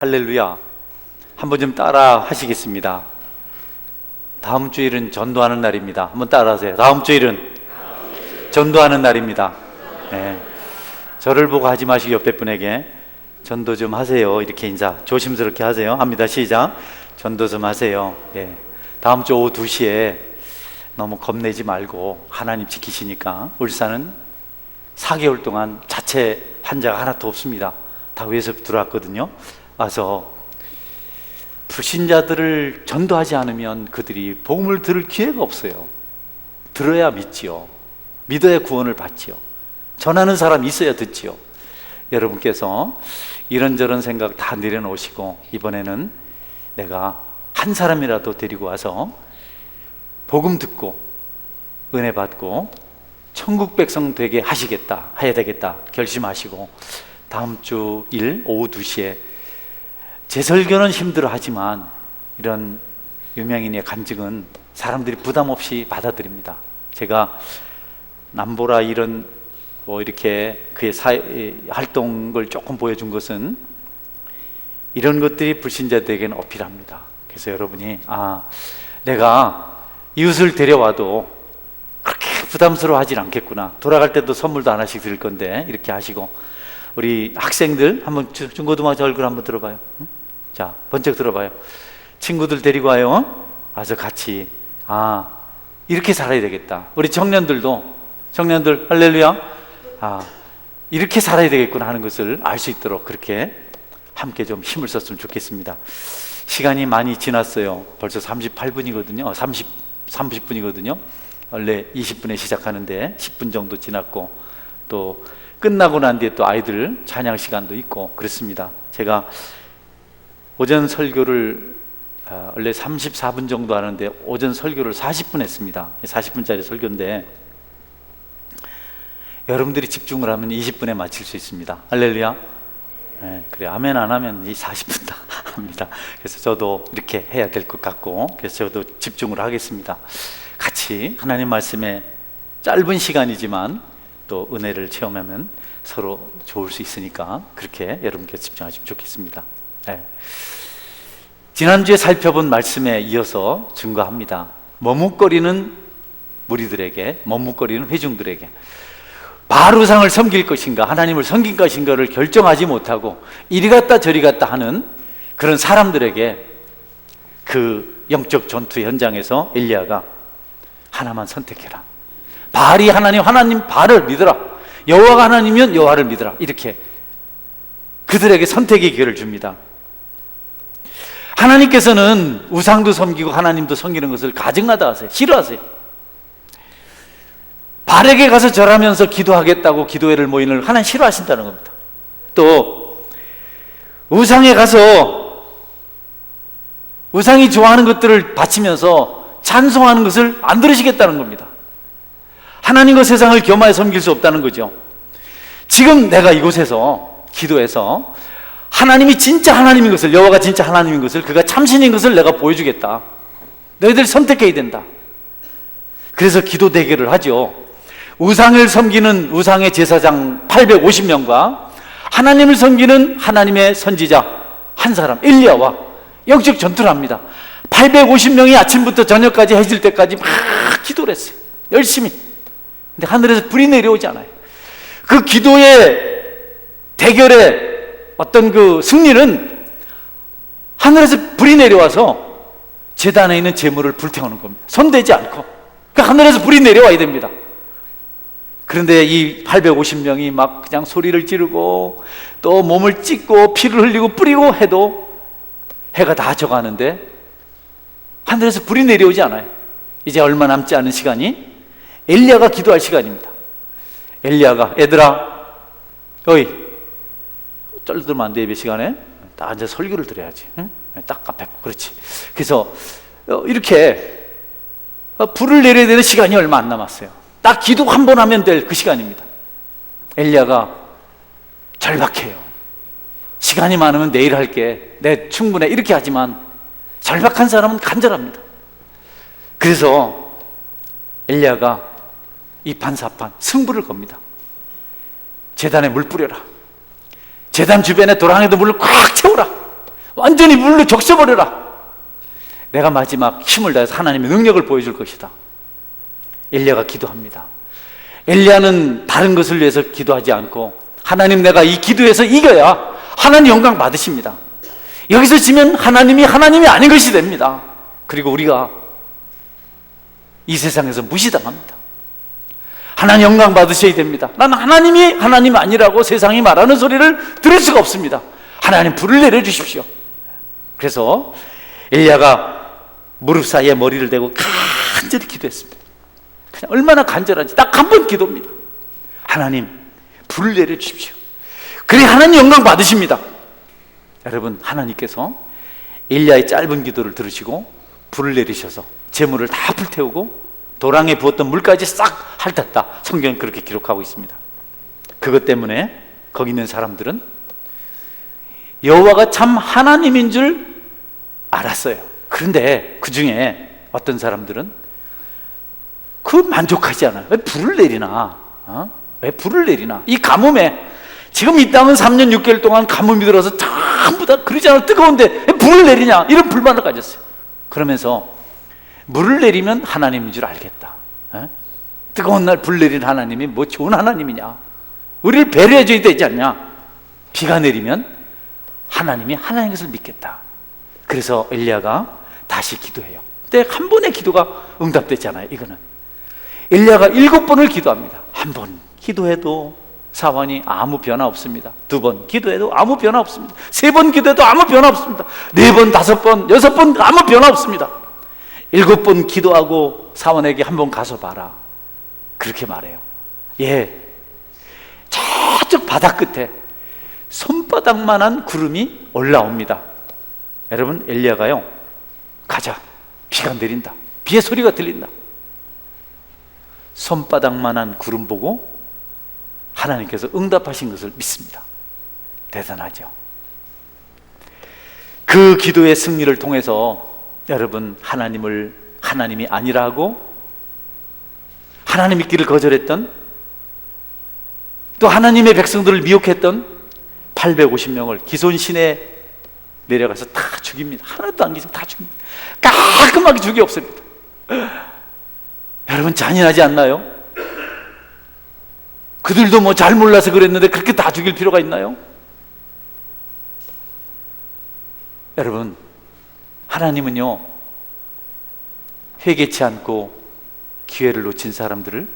할렐루야. 한번 좀 따라 하시겠습니다. 다음 주일은 전도하는 날입니다. 한번 따라 하세요. 다음 주일은 전도하는 날입니다. 네. 저를 보고 하지 마시고 옆에 분에게 전도 좀 하세요. 이렇게 인사 조심스럽게 하세요. 합니다. 시작. 전도 좀 하세요. 예. 다음 주 오후 2시에 너무 겁내지 말고 하나님 지키시니까. 울산은 4개월 동안 자체 환자가 하나도 없습니다. 다 외에서 들어왔거든요. 와서 불신자들을 전도하지 않으면 그들이 복음을 들을 기회가 없어요. 들어야 믿지요. 믿어야 구원을 받지요. 전하는 사람이 있어야 듣지요. 여러분께서 이런저런 생각 다 내려놓으시고 이번에는 내가 한 사람이라도 데리고 와서 복음 듣고 은혜 받고 천국 백성 되게 하시겠다, 해야 되겠다 결심하시고 다음 주 일 오후 2시에 제 설교는 힘들어하지만 이런 유명인의 간증은 사람들이 부담 없이 받아들입니다. 제가 남보라 이런 이렇게 그의 활동을 조금 보여준 것은 이런 것들이 불신자들에게는 어필합니다. 그래서 여러분이 내가 이웃을 데려와도 그렇게 부담스러워하진 않겠구나. 돌아갈 때도 선물도 하나씩 드릴 건데 이렇게 하시고 우리 학생들 한번 중고등학교 얼굴 한번 들어봐요. 응? 자, 번쩍 들어봐요. 친구들 데리고 와요. 와서 같이 이렇게 살아야 되겠다. 우리 청년들 할렐루야. 이렇게 살아야 되겠구나 하는 것을 알 수 있도록 그렇게 함께 좀 힘을 썼으면 좋겠습니다. 시간이 많이 지났어요. 벌써 38분이거든요. 30분이거든요. 원래 20분에 시작하는데 10분 정도 지났고 또 끝나고 난 뒤에 또 아이들 찬양 시간도 있고 그렇습니다. 제가 오전 설교를 원래 34분 정도 하는데 오전 설교를 40분 했습니다. 40분짜리 설교인데 여러분들이 집중을 하면 20분에 마칠 수 있습니다. 할렐루야. 네, 그래 아멘 안 하면 이 40분 다 합니다. 그래서 저도 이렇게 해야 될 것 같고 그래서 저도 집중을 하겠습니다. 같이 하나님 말씀에 짧은 시간이지만 또 은혜를 체험하면 서로 좋을 수 있으니까 그렇게 여러분께 집중하시면 좋겠습니다. 네. 지난주에 살펴본 말씀에 이어서 증거합니다. 머뭇거리는 무리들에게, 머뭇거리는 회중들에게 바알우상을 섬길 것인가 하나님을 섬길 것인가를 결정하지 못하고 이리 갔다 저리 갔다 하는 그런 사람들에게 그 영적 전투 현장에서 엘리야가 하나만 선택해라. 바알이 하나님 바알을 믿어라. 여호와가 하나님이면 여호와를 믿어라. 이렇게 그들에게 선택의 기회를 줍니다. 하나님께서는 우상도 섬기고 하나님도 섬기는 것을 가증하다 하세요. 싫어하세요. 바알에게 가서 절하면서 기도하겠다고 기도회를 모이는 하나님 싫어하신다는 겁니다. 또 우상에 가서 우상이 좋아하는 것들을 바치면서 찬송하는 것을 안 들으시겠다는 겁니다. 하나님과 세상을 겸하여 섬길 수 없다는 거죠. 지금 내가 이곳에서 기도해서 하나님이 진짜 하나님인 것을, 여호와가 진짜 하나님인 것을, 그가 참신인 것을 내가 보여주겠다. 너희들 선택해야 된다. 그래서 기도 대결을 하죠. 우상을 섬기는 우상의 제사장 850명과 하나님을 섬기는 하나님의 선지자 한 사람 엘리야와 영적 전투를 합니다. 850명이 아침부터 저녁까지 해질 때까지 막 기도를 했어요. 열심히. 근데 하늘에서 불이 내려오지 않아요. 그 기도의 대결의 어떤 그 승리는 하늘에서 불이 내려와서 제단에 있는 제물을 불태우는 겁니다. 손대지 않고. 그 하늘에서 불이 내려와야 됩니다. 그런데 이 850명이 막 그냥 소리를 지르고 또 몸을 찢고 피를 흘리고 뿌리고 해도 해가 다 져가는데 하늘에서 불이 내려오지 않아요. 이제 얼마 남지 않은 시간이 엘리야가 기도할 시간입니다. 엘리야가 얘들아 어이 쩔들면 안 돼. 예배 시간에 딱 앉아 설교를 들어야지. 응? 딱 앞에 보고 그렇지. 그래서 이렇게 불을 내려야 되는 시간이 얼마 안 남았어요. 딱 기도 한 번 하면 될 그 시간입니다. 엘리야가 절박해요. 시간이 많으면 내일 할게. 내 충분해. 이렇게 하지만 절박한 사람은 간절합니다. 그래서 엘리야가 이판사판 승부를 겁니다. 제단에 물 뿌려라. 제단 주변에 도랑에도 물을 꽉 채워라. 완전히 물로 적셔버려라. 내가 마지막 힘을 다해서 하나님의 능력을 보여줄 것이다. 엘리야가 기도합니다. 엘리야는 다른 것을 위해서 기도하지 않고 하나님, 내가 이 기도에서 이겨야 하나님 영광 받으십니다. 여기서 지면 하나님이 아닌 것이 됩니다. 그리고 우리가 이 세상에서 무시당합니다. 하나님 영광 받으셔야 됩니다. 나는 하나님이 하나님 아니라고 세상이 말하는 소리를 들을 수가 없습니다. 하나님 불을 내려주십시오. 그래서 엘리야가 무릎 사이에 머리를 대고 간절히 기도했습니다. 그냥 얼마나 간절한지 딱 한 번 기도입니다. 하나님 불을 내려주십시오. 그래 하나님 영광 받으십니다. 여러분, 하나님께서 엘리야의 짧은 기도를 들으시고 불을 내리셔서 재물을 다 불태우고 도랑에 부었던 물까지 싹 핥았다. 성경은 그렇게 기록하고 있습니다. 그것 때문에 거기 있는 사람들은 여호와가 참 하나님인 줄 알았어요. 그런데 그 중에 어떤 사람들은 그 만족하지 않아요. 왜 불을 내리나? 왜 불을 내리나? 이 가뭄에 지금 이 땅은 3년 6개월 동안 가뭄이 들어서 전부 다 그러지 않아 뜨거운데 왜 불을 내리냐? 이런 불만을 가졌어요. 그러면서 물을 내리면 하나님인 줄 알겠다. 뜨거운 날 불 내린 하나님이 뭐 좋은 하나님이냐? 우리를 배려해줘야 되지 않냐? 비가 내리면 하나님이 하나님인 것을 믿겠다. 그래서 엘리야가 다시 기도해요. 근데 한 번의 기도가 응답됐잖아요. 이거는 엘리야가 7번을 기도합니다. 한 번 기도해도 사원이 아무 변화 없습니다. 2번 기도해도 아무 변화 없습니다. 3번 기도해도 아무 변화 없습니다. 4번, 5번, 6번 아무 변화 없습니다. 7번 기도하고 사원에게 한번 가서 봐라. 그렇게 말해요. 예, 저쪽 바다 끝에 손바닥만한 구름이 올라옵니다. 여러분, 엘리야가요, 가자. 비가 내린다. 비의 소리가 들린다. 손바닥만한 구름 보고 하나님께서 응답하신 것을 믿습니다. 대단하죠. 그 기도의 승리를 통해서 여러분, 하나님이 아니라 하고 하나님 믿기를 거절했던, 또 하나님의 백성들을 미혹했던 850명을 기손신에 내려가서 다 죽입니다. 하나도 안 계시고 다 죽입니다. 깔끔하게 죽이 없습니다. 여러분, 잔인하지 않나요? 그들도 뭐 잘 몰라서 그랬는데 그렇게 다 죽일 필요가 있나요? 여러분, 하나님은요, 회개치 않고 기회를 놓친 사람들을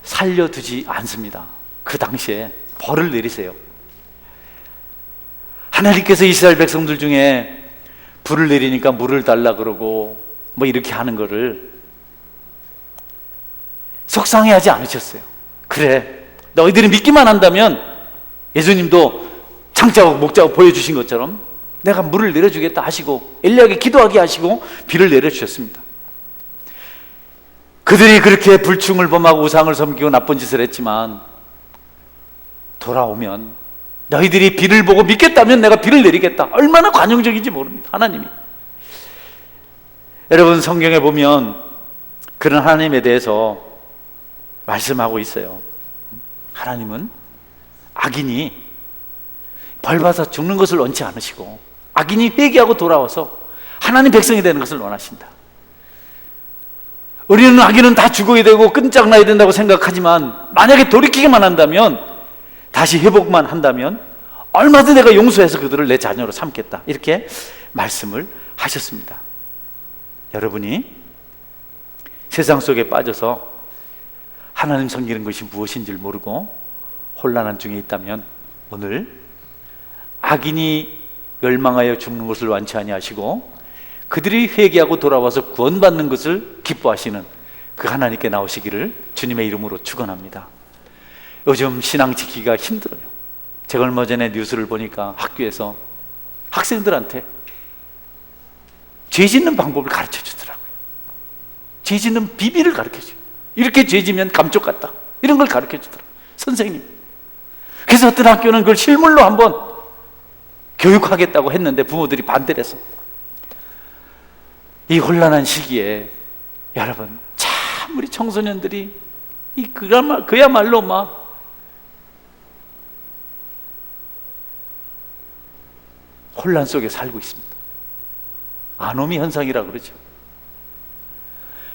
살려두지 않습니다. 그 당시에 벌을 내리세요. 하나님께서 이스라엘 백성들 중에 불을 내리니까 물을 달라 그러고 뭐 이렇게 하는 거를 속상해하지 않으셨어요. 그래, 너희들이 믿기만 한다면 예수님도 창자국 목자국 보여주신 것처럼 내가 물을 내려주겠다 하시고 엘리야에게 기도하게 하시고 비를 내려주셨습니다. 그들이 그렇게 불충을 범하고 우상을 섬기고 나쁜 짓을 했지만 돌아오면 너희들이 비를 보고 믿겠다면 내가 비를 내리겠다. 얼마나 관용적인지 모릅니다, 하나님이. 여러분, 성경에 보면 그런 하나님에 대해서 말씀하고 있어요. 하나님은 악인이 벌받아 죽는 것을 원치 않으시고 악인이 회개하고 돌아와서 하나님 백성이 되는 것을 원하신다. 우리는 악인은 다 죽어야 되고 끝장나야 된다고 생각하지만 만약에 돌이키기만 한다면, 다시 회복만 한다면 얼마든지 내가 용서해서 그들을 내 자녀로 삼겠다. 이렇게 말씀을 하셨습니다. 여러분이 세상 속에 빠져서 하나님 섬기는 것이 무엇인 줄 모르고 혼란한 중에 있다면 오늘 악인이 멸망하여 죽는 것을 원치 아니하시고 그들이 회개하고 돌아와서 구원받는 것을 기뻐하시는 그 하나님께 나오시기를 주님의 이름으로 축원합니다. 요즘 신앙 지키기가 힘들어요. 제가 얼마 전에 뉴스를 보니까 학교에서 학생들한테 죄 짓는 방법을 가르쳐 주더라고요. 죄 짓는 비밀을 가르쳐 줘요. 이렇게 죄 지면 감쪽 같다, 이런 걸 가르쳐 주더라고요, 선생님. 그래서 어떤 학교는 그걸 실물로 한번 교육하겠다고 했는데 부모들이 반대를 해서. 이 혼란한 시기에 여러분, 참 우리 청소년들이 그야말로 막 혼란 속에 살고 있습니다. 아노미 현상이라고 그러죠.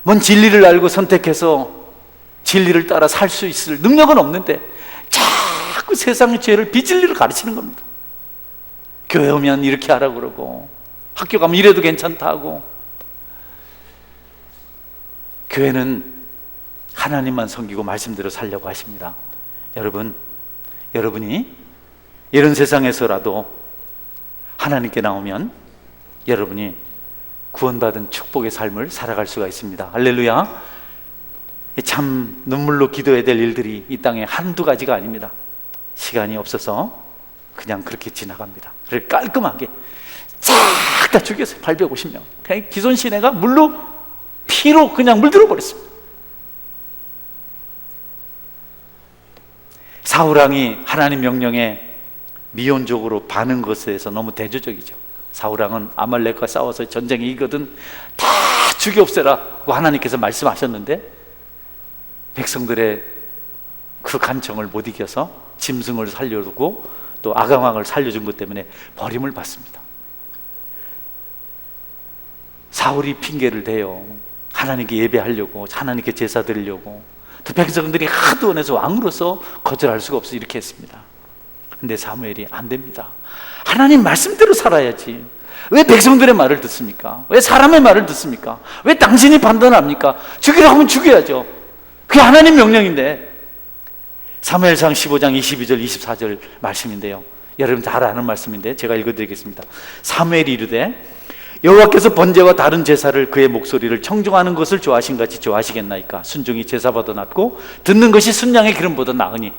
뭔 진리를 알고 선택해서 진리를 따라 살 수 있을 능력은 없는데 자꾸 세상의 죄를 비진리로 가르치는 겁니다. 교회 오면 이렇게 하라고 그러고 학교 가면 이래도 괜찮다 하고. 교회는 하나님만 섬기고 말씀대로 살려고 하십니다. 여러분이 이런 세상에서라도 하나님께 나오면 여러분이 구원받은 축복의 삶을 살아갈 수가 있습니다. 할렐루야. 참 눈물로 기도해야 될 일들이 이 땅에 한두 가지가 아닙니다. 시간이 없어서 그냥 그렇게 지나갑니다. 그래 깔끔하게 싹 다 죽였어요. 850명. 그냥 기손 시내가 피로 그냥 물들어 버렸습니다. 사울왕이 하나님 명령에 미온적으로 반응 것에 대해서 너무 대조적이죠. 사울왕은 아말렉과 싸워서 전쟁에 이기거든 다 죽여 없애라고 하나님께서 말씀하셨는데 백성들의 그 간청을 못 이겨서 짐승을 살려두고 또 아강왕을 살려준 것 때문에 버림을 받습니다. 사울이 핑계를 대요. 하나님께 예배하려고, 하나님께 제사 드리려고. 또 백성들이 하도 원해서 왕으로서 거절할 수가 없어 이렇게 했습니다. 근데 사무엘이 안 됩니다. 하나님 말씀대로 살아야지. 왜 백성들의 말을 듣습니까? 왜 사람의 말을 듣습니까? 왜 당신이 판단합니까? 죽이라고 하면 죽여야죠. 그게 하나님 명령인데. 사무엘상 15장 22절 24절 말씀인데요, 여러분 잘 아는 말씀인데 제가 읽어드리겠습니다. 사무엘이 이르되 여호와께서 번제와 다른 제사를 그의 목소리를 청종하는 것을 좋아하신 같이 좋아하시겠나이까? 순종이 제사보다 낫고 듣는 것이 순양의 기름보다 나으니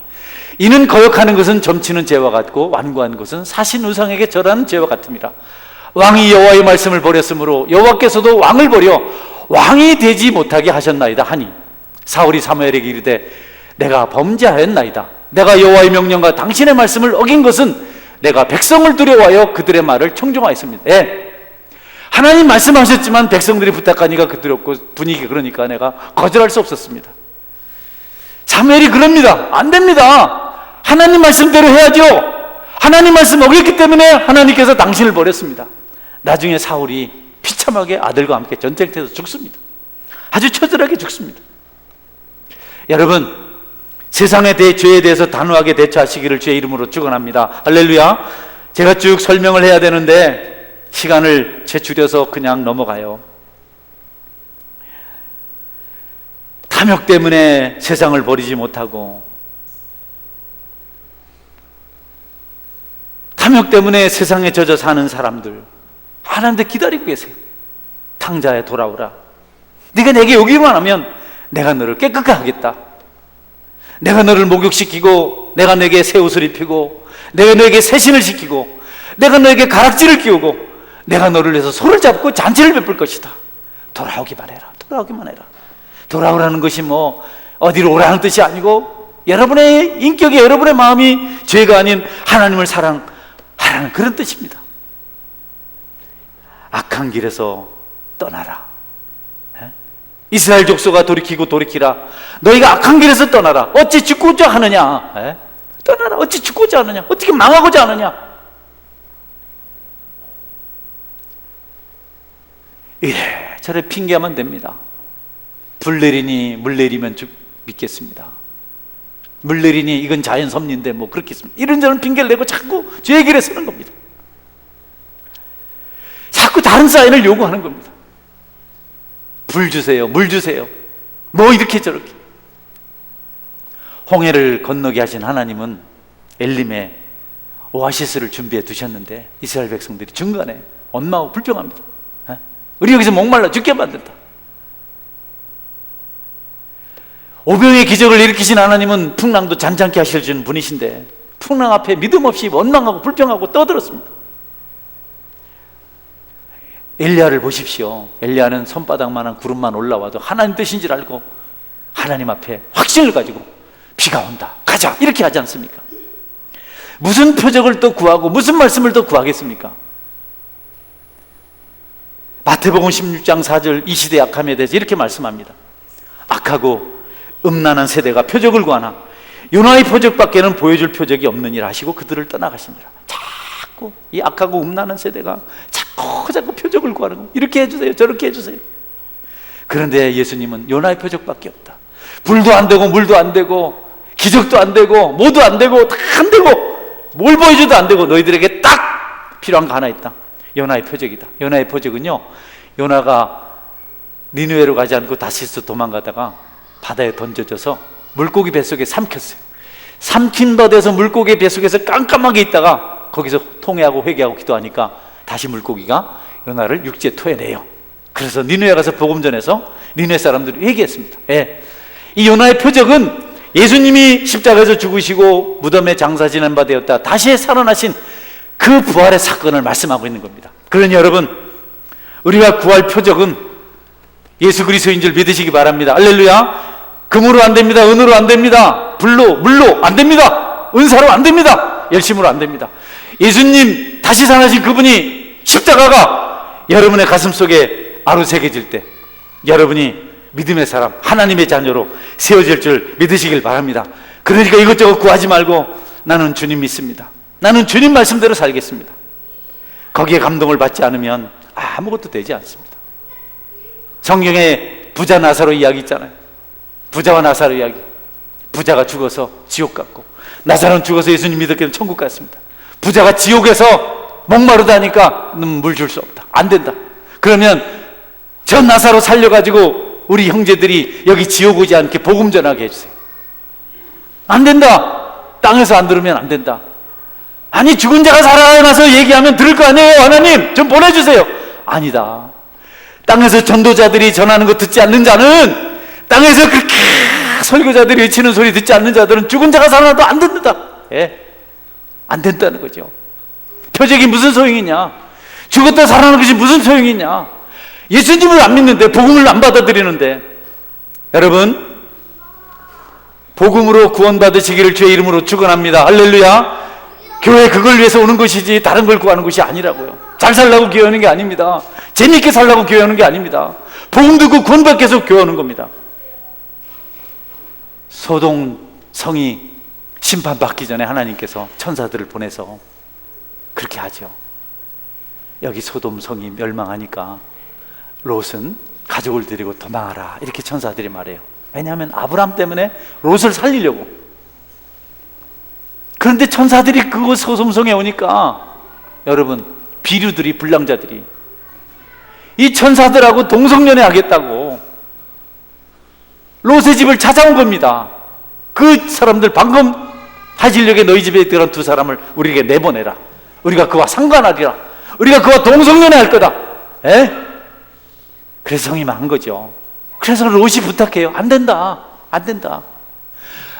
이는 거역하는 것은 점치는 죄와 같고 완고한 것은 사신 우상에게 절하는 죄와 같음이라. 왕이 여호와의 말씀을 버렸으므로 여호와께서도 왕을 버려 왕이 되지 못하게 하셨나이다 하니 사울이 사무엘에게 이르되 내가 범죄하였나이다. 내가 여호와의 명령과 당신의 말씀을 어긴 것은 내가 백성을 두려워하여 그들의 말을 청종하였습니다. 예. 하나님 말씀하셨지만 백성들이 부탁하니까 그들었고 분위기 그러니까 내가 거절할 수 없었습니다. 사무엘이 그럽니다. 안 됩니다. 하나님 말씀대로 해야죠. 하나님 말씀 어겼기 때문에 하나님께서 당신을 버렸습니다. 나중에 사울이 비참하게 아들과 함께 전쟁터에서 죽습니다. 아주 처절하게 죽습니다. 여러분, 세상의 죄에 대해서 단호하게 대처하시기를 주의 이름으로 축원합니다. 할렐루야. 제가 쭉 설명을 해야 되는데 시간을 줄여서 그냥 넘어가요. 탐욕 때문에 세상을 버리지 못하고, 탐욕 때문에 세상에 젖어 사는 사람들 하나님께 기다리고 계세요. 탕자에 돌아오라. 네가 내게 오기만 하면 내가 너를 깨끗하게 하겠다. 내가 너를 목욕시키고, 내가 너에게 새 옷을 입히고, 내가 너에게 새신을 시키고, 내가 너에게 가락지를 끼우고, 내가 너를 위해서 소를 잡고 잔치를 베풀 것이다. 돌아오기만 해라. 돌아오기만 해라. 돌아오라는 것이 뭐 어디로 오라는 뜻이 아니고 여러분의 인격이, 여러분의 마음이 죄가 아닌 하나님을 사랑하라는 그런 뜻입니다. 악한 길에서 떠나라. 이스라엘 족속아 돌이키라. 너희가 악한 길에서 떠나라. 어찌 죽고자 하느냐? 떠나라. 어찌 죽고자 하느냐? 어떻게 망하고자 하느냐? 이래저래 핑계하면 됩니다. 불 내리니 물 내리면 믿겠습니다. 물 내리니 이건 자연 섭리인데 뭐 그렇겠습니다. 이런저런 핑계를 내고 자꾸 죄의 길에 서는 겁니다. 자꾸 다른 사인을 요구하는 겁니다. 불 주세요, 물 주세요, 뭐 이렇게 저렇게. 홍해를 건너게 하신 하나님은 엘림에 오아시스를 준비해 두셨는데 이스라엘 백성들이 중간에 원망하고 불평합니다. 우리 여기서 목말라 죽게 만든다. 오병의 기적을 일으키신 하나님은 풍랑도 잔잔케 하실 분이신데 풍랑 앞에 믿음 없이 원망하고 불평하고 떠들었습니다. 엘리야를 보십시오. 엘리야는 손바닥만한 구름만 올라와도 하나님 뜻인 줄 알고 하나님 앞에 확신을 가지고 비가 온다, 가자 이렇게 하지 않습니까? 무슨 표적을 또 구하고 무슨 말씀을 또 구하겠습니까? 마태복음 16장 4절 이 시대의 악함에 대해서 이렇게 말씀합니다. 악하고 음란한 세대가 표적을 구하나 요나의 표적밖에는 보여줄 표적이 없느니라 하시고 그들을 떠나가시니라. 자꾸 이 악하고 음란한 세대가 자꾸 표적을 구하는 거. 이렇게 해주세요, 저렇게 해주세요. 그런데 예수님은 요나의 표적밖에 없다. 불도 안 되고 물도 안 되고 기적도 안 되고 뭐도 안 되고 다 안 되고 뭘 보여줘도 안 되고 너희들에게 딱 필요한 거 하나 있다. 요나의 표적이다. 요나의 표적은요, 요나가 니느웨로 가지 않고 다시스 도망가다가 바다에 던져져서 물고기 뱃속에 삼켰어요. 삼킨 바다에서 물고기 뱃속에서 깜깜하게 있다가 거기서 통회하고 회개하고 기도하니까 다시 물고기가 요나를 육지에 토해내요. 그래서 니느웨 가서 복음 전해서 니느웨 사람들이 회개했습니다. 예. 이 요나의 표적은 예수님이 십자가에서 죽으시고 무덤에 장사 지낸 바 되었다 다시 살아나신 그 부활의 사건을 말씀하고 있는 겁니다. 그러니 여러분, 우리가 구할 표적은 예수 그리스도인 줄 믿으시기 바랍니다. 할렐루야. 금으로 안 됩니다. 은으로 안 됩니다. 불로, 물로 안 됩니다. 은사로 안 됩니다. 열심으로 안 됩니다. 예수님 다시 살아나신 그분이 십자가가 여러분의 가슴 속에 아로새겨질 때 여러분이 믿음의 사람, 하나님의 자녀로 세워질 줄 믿으시길 바랍니다. 그러니까 이것저것 구하지 말고 나는 주님 믿습니다. 나는 주님 말씀대로 살겠습니다. 거기에 감동을 받지 않으면 아무것도 되지 않습니다. 성경에 부자 나사로 이야기 있잖아요. 부자와 나사로 이야기. 부자가 죽어서 지옥 갔고 나사로는 죽어서 예수님 믿었기 때문에 천국 갔습니다. 부자가 지옥에서 목마르다니까 물 줄 수 없다. 안 된다. 그러면 저 나사로 살려가지고 우리 형제들이 여기 지옥 오지 않게 복음 전하게 해주세요. 안 된다. 땅에서 안 들으면 안 된다. 아니 죽은 자가 살아나서 얘기하면 들을 거 아니에요. 하나님 좀 보내주세요. 아니다. 땅에서 전도자들이 전하는 거 듣지 않는 자는, 땅에서 그렇게 설교자들이 외치는 소리 듣지 않는 자들은 죽은 자가 살아나도 안 듣는다. 예? 안 된다는 거죠. 표적이 무슨 소용이냐? 죽었다 살아나는 것이 무슨 소용이냐? 예수님을 안 믿는데, 복음을 안 받아들이는데. 여러분, 복음으로 구원받으시기를 주의 이름으로 축원합니다. 할렐루야. 교회 그걸 위해서 오는 것이지 다른 걸 구하는 것이 아니라고요. 잘 살라고 교회 오는 게 아닙니다. 재밌게 살라고 교회 오는 게 아닙니다. 복음 듣고 구원받기 위해서 교회 오는 겁니다. 소동 성이 심판받기 전에 하나님께서 천사들을 보내서 그렇게 하죠. 여기 소돔 성이 멸망하니까 롯은 가족을 데리고 도망하라, 이렇게 천사들이 말해요. 왜냐하면 아브람 때문에 롯을 살리려고. 그런데 천사들이 그곳 소돔성에 오니까 여러분, 비류들이, 불량자들이 이 천사들하고 동성연애 하겠다고 롯의 집을 찾아온 겁니다. 그 사람들 방금 하질력에 너희 집에 들어간 두 사람을 우리에게 내보내라. 우리가 그와 상관하리라. 우리가 그와 동성연애 할 거다. 에? 그래서 성이 망한 거죠. 그래서 롯이 부탁해요. 안 된다. 안 된다.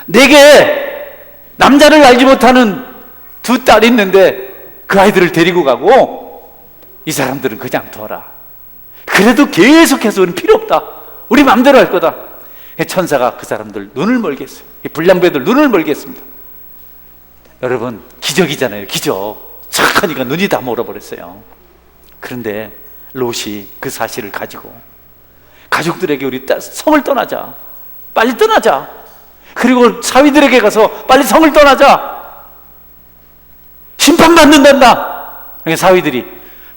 내게 남자를 알지 못하는 두 딸이 있는데 그 아이들을 데리고 가고 이 사람들은 그냥 둬라. 그래도 계속해서 우리는 필요 없다. 우리 마음대로 할 거다. 천사가 그 사람들 눈을 멀게 했어요. 이 불량배들 눈을 멀게 했습니다. 여러분, 기적이잖아요. 기적. 착하니까 눈이 다 멀어버렸어요. 그런데 롯이 그 사실을 가지고 가족들에게 우리 성을 떠나자, 빨리 떠나자, 그리고 사위들에게 가서 빨리 성을 떠나자, 심판받는단다. 사위들이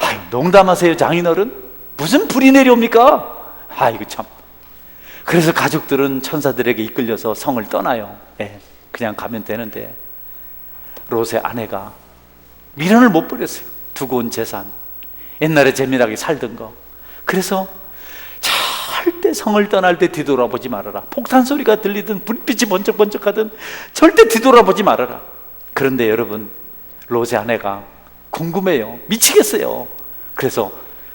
아유, 농담하세요 장인어른? 무슨 불이 내려옵니까? 아이고 참. 그래서 가족들은 천사들에게 이끌려서 성을 떠나요. 예, 그냥 가면 되는데 롯의 아내가 미련을 못 버렸어요. 두고 온 재산, 옛날에 재미나게 살던 거. 그래서 절대 성을 떠날 때 뒤돌아보지 말아라. 폭탄 소리가 들리든 불빛이 번쩍번쩍하든 절대 뒤돌아보지 말아라. 그런데 여러분, 롯의 아내가 궁금해요. 미치겠어요. 그래서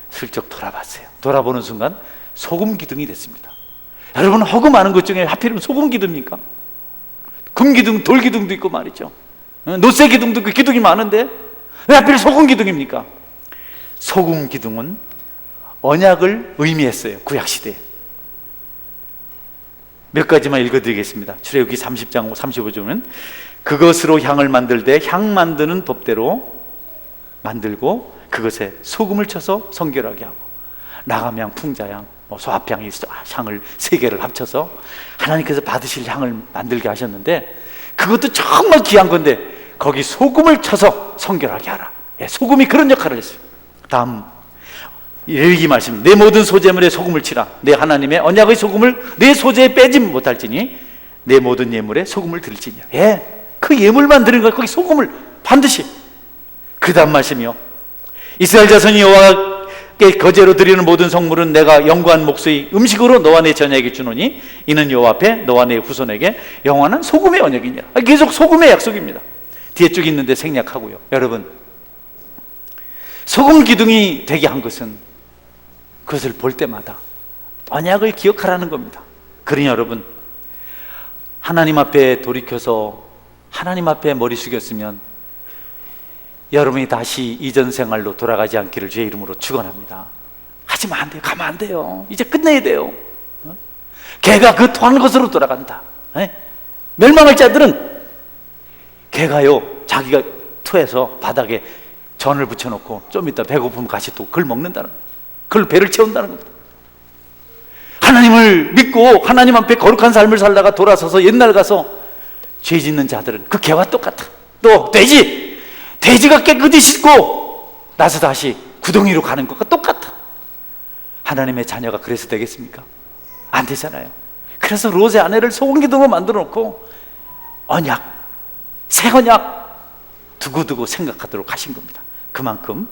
슬쩍 돌아봤어요. 돌아보는 순간 소금 기둥이 됐습니다. 여러분, 허구 많은 것 중에 하필이면 소금 기둥입니까? 금 기둥, 돌 기둥도 있고 말이죠. 노쇠 기둥도 있고 기둥이 많은데 왜 하필 소금 기둥입니까? 소금 기둥은 언약을 의미했어요. 구약시대에. 몇 가지만 읽어드리겠습니다. 출애굽기 30장 35절 보면 그것으로 향을 만들되 향 만드는 법대로 만들고 그것에 소금을 쳐서 성결하게 하고 나감향, 풍자향, 소합향이 향을 세 개를 합쳐서 하나님께서 받으실 향을 만들게 하셨는데 그것도 정말 귀한 건데 거기 소금을 쳐서 성결하게 하라. 예, 소금이 그런 역할을 했어요. 다음 레위기 말씀, 내 모든 소재물에 소금을 치라. 내 하나님의 언약의 소금을 내 소재에 빼지 못할지니 내 모든 예물에 소금을 드릴지니라. 예, 그 예물만 드리는 거, 거기 소금을 반드시. 그 다음 말씀이요, 이스라엘 자손이 여호와께 거제로 드리는 모든 성물은 내가 영구한 몫의 음식으로 너와 내 자녀에게 주노니 이는 여호와 앞에 너와 내 후손에게 영원한 소금의 언약이니라. 계속 소금의 약속입니다. 뒤에 쭉 있는데 생략하고요. 여러분, 소금 기둥이 되게 한 것은 그것을 볼 때마다 언약을 기억하라는 겁니다. 그러니 여러분, 하나님 앞에 돌이켜서 하나님 앞에 머리 숙였으면 여러분이 다시 이전 생활로 돌아가지 않기를 주의 이름으로 축원합니다. 하지만 안 돼요. 가면 안 돼요. 이제 끝내야 돼요. 개가 그 토한 것으로 돌아간다. 멸망할 자들은 개가요, 자기가 토해서 바닥에 전을 붙여놓고 좀 이따 배고프면 같이 또 그걸 먹는다는 거예요. 그걸 배를 채운다는 겁니다. 하나님을 믿고 하나님 앞에 거룩한 삶을 살다가 돌아서서 옛날 가서 죄 짓는 자들은 그 개와 똑같아. 또 돼지가 깨끗이 씻고 나서 다시 구덩이로 가는 것과 똑같아. 하나님의 자녀가 그래서 되겠습니까? 안 되잖아요. 그래서 롯의 아내를 소금기둥으로 만들어 놓고 언약, 새 언약 두고두고 생각하도록 하신 겁니다. 그만큼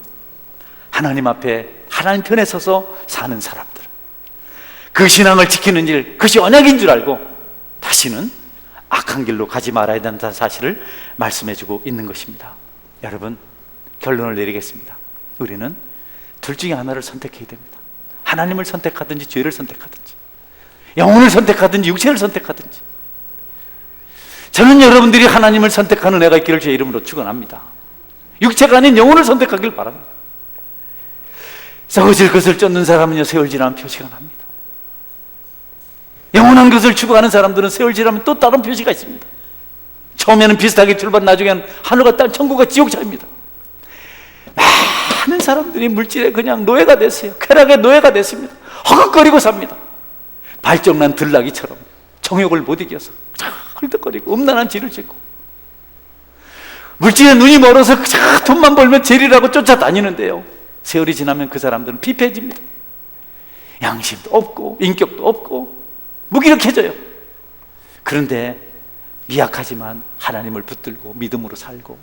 하나님 앞에 하나님 편에 서서 사는 사람들, 그 신앙을 지키는 일, 그것이 언약인 줄 알고 다시는 악한 길로 가지 말아야 된다는 사실을 말씀해주고 있는 것입니다. 여러분, 결론을 내리겠습니다. 우리는 둘 중에 하나를 선택해야 됩니다. 하나님을 선택하든지 죄를 선택하든지, 영혼을 선택하든지 육체를 선택하든지. 저는 여러분들이 하나님을 선택하는 애가 있기를 제 이름으로 축원합니다. 육체가 아닌 영혼을 선택하길 바랍니다. 썩어질 것을 쫓는 사람은요, 세월지라는 표시가 납니다. 영원한 것을 추구하는 사람들은 세월지라면 또 다른 표시가 있습니다. 처음에는 비슷하게 출발, 나중에는 하늘과 땅, 천국과 지옥 차이입니다. 많은 사람들이 물질에 그냥 노예가 됐어요. 쾌락의 노예가 됐습니다. 허걱거리고 삽니다. 발정난 들나귀처럼 정욕을 못 이겨서 헐떡거리고 음란한 질을 짓고, 물질에 눈이 멀어서 돈만 벌면 재리라고 쫓아다니는데요, 세월이 지나면 그 사람들은 피폐해집니다. 양심도 없고 인격도 없고 무기력해져요. 그런데 미약하지만 하나님을 붙들고 믿음으로 살고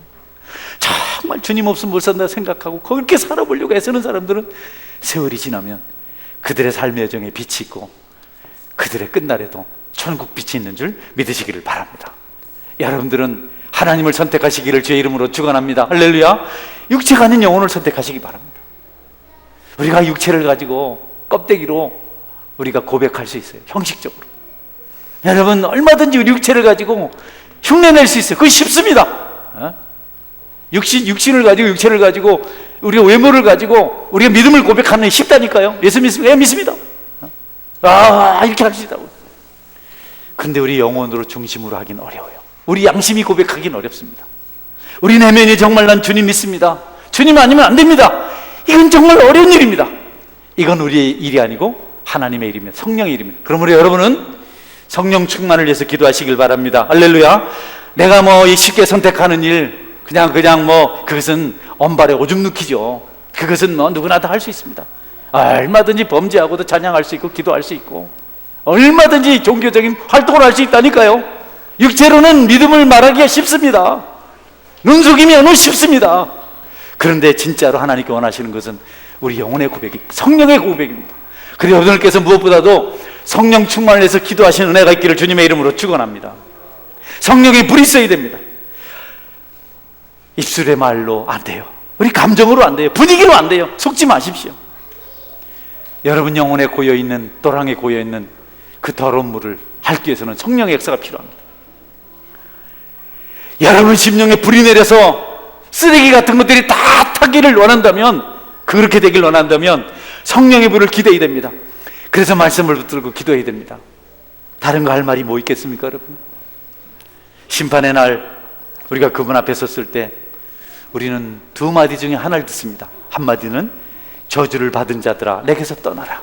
정말 주님 없으면 못 산다 생각하고 그렇게 살아보려고 애쓰는 사람들은 세월이 지나면 그들의 삶의 여정에 빛이 있고 그들의 끝날에도 천국 빛이 있는 줄 믿으시기를 바랍니다. 여러분들은 하나님을 선택하시기를 주의 이름으로 축원합니다. 할렐루야. 육체가 아닌 영혼을 선택하시기 바랍니다. 우리가 육체를 가지고 껍데기로 우리가 고백할 수 있어요. 형식적으로. 여러분, 얼마든지 우리 육체를 가지고 흉내낼 수 있어요. 그건 쉽습니다. 육신을 가지고, 육체를 가지고, 우리가 외모를 가지고 우리가 믿음을 고백하는 게 쉽다니까요. 예수 믿습니까? 예, 믿습니다. 이렇게 할 수 있다고. 근데 우리 영혼으로 중심으로 하긴 어려워요. 우리 양심이 고백하긴 어렵습니다. 우리 내면이 정말 난 주님 믿습니다, 주님 아니면 안 됩니다, 이건 정말 어려운 일입니다. 이건 우리의 일이 아니고 하나님의 일입니다. 성령의 일입니다. 그러므로 여러분은 성령 충만을 위해서 기도하시길 바랍니다. 할렐루야. 내가 쉽게 선택하는 일, 그냥 그것은 언발에 오줌 누기죠. 그것은 누구나 다 할 수 있습니다. 얼마든지 범죄하고도 찬양할 수 있고 기도할 수 있고 얼마든지 종교적인 활동을 할 수 있다니까요. 육체로는 믿음을 말하기가 쉽습니다. 눈속임이 쉽습니다. 그런데 진짜로 하나님께 원하시는 것은 우리 영혼의 고백이, 성령의 고백입니다. 그래서 여러분들께서 무엇보다도 성령 충만을 해서 기도하시는 은혜가 있기를 주님의 이름으로 축원합니다. 성령의 불이 있어야 됩니다. 입술의 말로 안 돼요. 우리 감정으로 안 돼요. 분위기로 안 돼요. 속지 마십시오. 여러분 영혼에 고여있는, 또랑에 고여있는 그 더러운 물을 핥기 위해서는 성령의 역사가 필요합니다. 여러분 심령에 불이 내려서 쓰레기 같은 것들이 다 타기를 원한다면, 그렇게 되길 원한다면 성령의 불을 기대해야 됩니다. 그래서 말씀을 붙들고 기도해야 됩니다. 다른 거 할 말이 뭐 있겠습니까, 여러분? 심판의 날 우리가 그분 앞에 섰을 때 우리는 두 마디 중에 하나를 듣습니다. 한 마디는 저주를 받은 자들아 내게서 떠나라.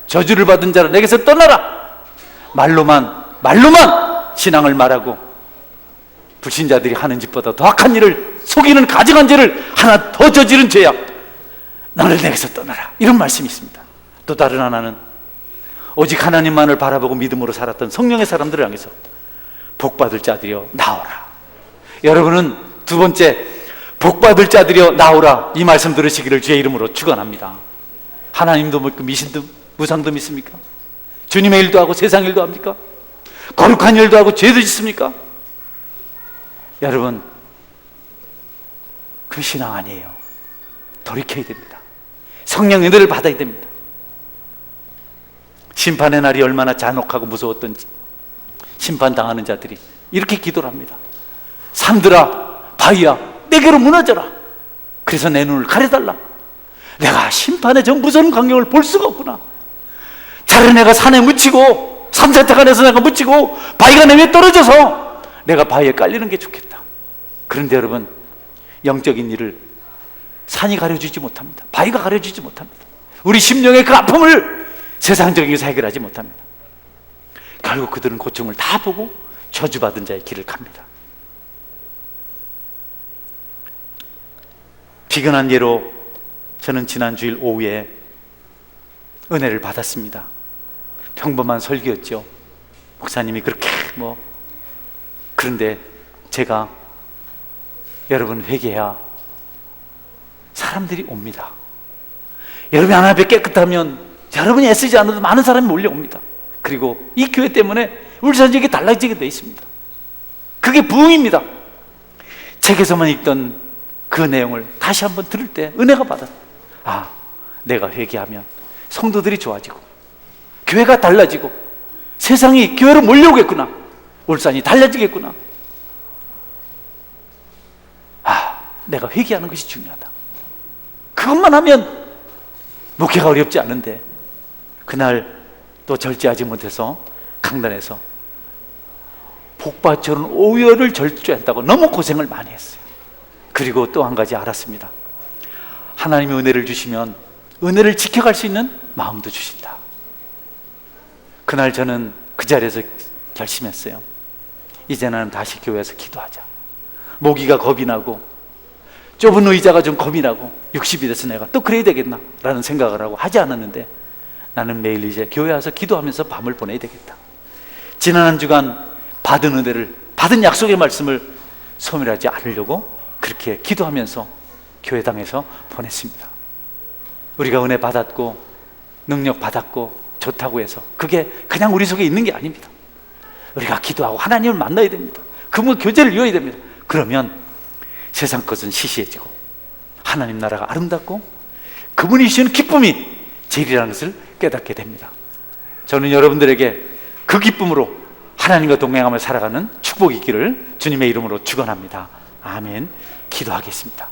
저주를 받은 자라 내게서 떠나라. 말로만 신앙을 말하고 불신자들이 하는 짓보다 더 악한 일을 속이는 가증한 죄를 하나 더 저지른 죄야. 너를 내게서 떠나라. 이런 말씀이 있습니다. 또 다른 하나는 오직 하나님만을 바라보고 믿음으로 살았던 성령의 사람들을 향해서 복받을 자들이여 나오라. 여러분은 두 번째, 복받을 자들이여 나오라, 이 말씀 들으시기를 주의 이름으로 축원합니다. 하나님도 믿고 미신도 무상도 믿습니까? 주님의 일도 하고 세상 일도 합니까? 거룩한 일도 하고 죄도 짓습니까? 여러분, 그 신앙 아니에요. 돌이켜야 됩니다. 성령의 은혜를 받아야 됩니다. 심판의 날이 얼마나 잔혹하고 무서웠던지 심판당하는 자들이 이렇게 기도를 합니다. 산들아, 바위야, 내게로 무너져라. 그래서 내 눈을 가려달라. 내가 심판의 저 무서운 광경을 볼 수가 없구나. 차라리 내가 산에 묻히고, 산사태간에서 내가 묻히고 바위가 내 위에 떨어져서 내가 바위에 깔리는 게 좋겠다. 그런데 여러분, 영적인 일을 산이 가려주지 못합니다. 바위가 가려주지 못합니다. 우리 심령의 그 아픔을 세상적인 것에서 해결하지 못합니다. 결국 그들은 고통을 다 보고 저주받은 자의 길을 갑니다. 비근한 예로 저는 지난 주일 오후에 은혜를 받았습니다. 평범한 설교였죠. 목사님이 그렇게 그런데 제가 여러분 회개해야 사람들이 옵니다. 여러분이 하나님 깨끗하면 여러분이 애쓰지 않아도 많은 사람이 몰려옵니다. 그리고 이 교회 때문에 울산 지역이 달라지게 되어 있습니다. 그게 부흥입니다. 책에서만 읽던 그 내용을 다시 한번 들을 때 은혜가 받았어요. 아, 내가 회개하면 성도들이 좋아지고 교회가 달라지고 세상이 교회로 몰려오겠구나. 울산이 달라지겠구나. 아, 내가 회개하는 것이 중요하다. 그것만 하면 목회가 어렵지 않은데, 그날 또 절제하지 못해서 강단에서 복받쳐는 오열을 절제한다고 너무 고생을 많이 했어요. 그리고 또 한 가지 알았습니다. 하나님이 은혜를 주시면 은혜를 지켜갈 수 있는 마음도 주신다. 그날 저는 그 자리에서 결심했어요. 이제는 다시 교회에서 기도하자. 모기가 겁이 나고 좁은 의자가 좀 겁이 나고 60이 돼서 내가 또 그래야 되겠나 라는 생각을 하고 하지 않았는데, 나는 매일 이제 교회 와서 기도하면서 밤을 보내야 되겠다. 지난 한 주간 받은 은혜를, 받은 약속의 말씀을 소멸하지 않으려고 그렇게 기도하면서 교회당에서 보냈습니다. 우리가 은혜 받았고 능력 받았고 좋다고 해서 그게 그냥 우리 속에 있는 게 아닙니다. 우리가 기도하고 하나님을 만나야 됩니다. 그분과 교제를 이어야 됩니다. 그러면 세상 것은 시시해지고 하나님 나라가 아름답고 그분이 주시는 기쁨이 제일이라는 것을 깨닫게 됩니다. 저는 여러분들에게 그 기쁨으로 하나님과 동행하며 살아가는 축복이 있기를 주님의 이름으로 축원합니다. 아멘. 기도하겠습니다.